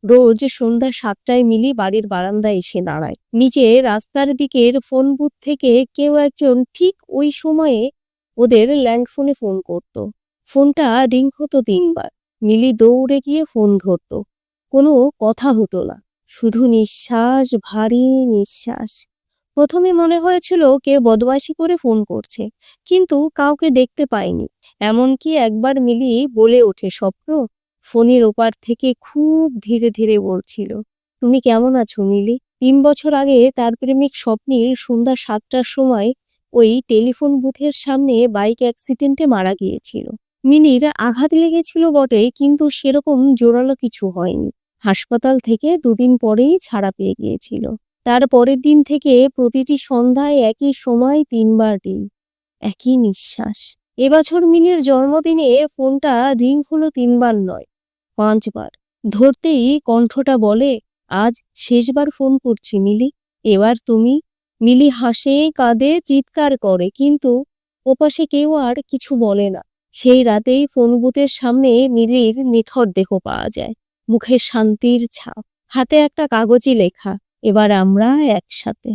রোজ সন্ধ্যা 7টায় মিলি বাড়ির বারান্দায় এসে দাঁড়ায়। নিচে রাস্তার দিকের ফোন বুথ থেকে কেউ একজন ঠিক ওই সময়ে ওদের ল্যান্ডফোনে ফোন করত। ফোনটা রিং হতো 3 বার। মিলি দৌড়ে গিয়ে ফোন ধরত। কোনো কথা হতো না, শুধু নিঃশ্বাস, ভারী নিঃশ্বাস। প্রথমে মনে হয়েছিল কেউ বদমাইশি করে ফোন করছে, কিন্তু কাউকে দেখতে পায়নি। এমনকি একবার মিলি বলে ওঠে, স্বপ্ন। ফোনের ওপার থেকে খুব ধীরে ধীরে বলছিল, তুমি কেমন আছো মিলি? 3 বছর আগে তার প্রেমিক স্বপ্নীর সন্ধ্যা 7টার সময় ওই টেলিফোন বুথের সামনে বাইক অ্যাক্সিডেন্টে মারা গিয়েছিল। মিলির আঘাত লেগেছিল বটে, কিন্তু সেরকম জোরালো কিছু হয়নি। হাসপাতাল থেকে 2 দিন পরেই ছাড়া পেয়ে গিয়েছিল। তার পরের দিন থেকে প্রতিটি সন্ধ্যায় একই সময় 3 বার রিং, একই নিঃশ্বাস। এবছর মিলির জন্মদিনে ফোনটা রিং হলো 3 বার নয়, 5 বার। ধরতেই কণ্ঠটা বলে, আজ শেষবার ফোন করছি মিলি, এবার তুমি। মিলি হাসে, কাঁদে, চিৎকার করে, কিন্তু ওপাশে কেউ আর কিছু বলে না। সেই রাতেই ফোন বুথের সামনে মিলির নিথর দেহ পাওয়া যায়, মুখে শান্তির ছাপ, হাতে একটা কাগজে লেখা, এবার আমরা একসাথে।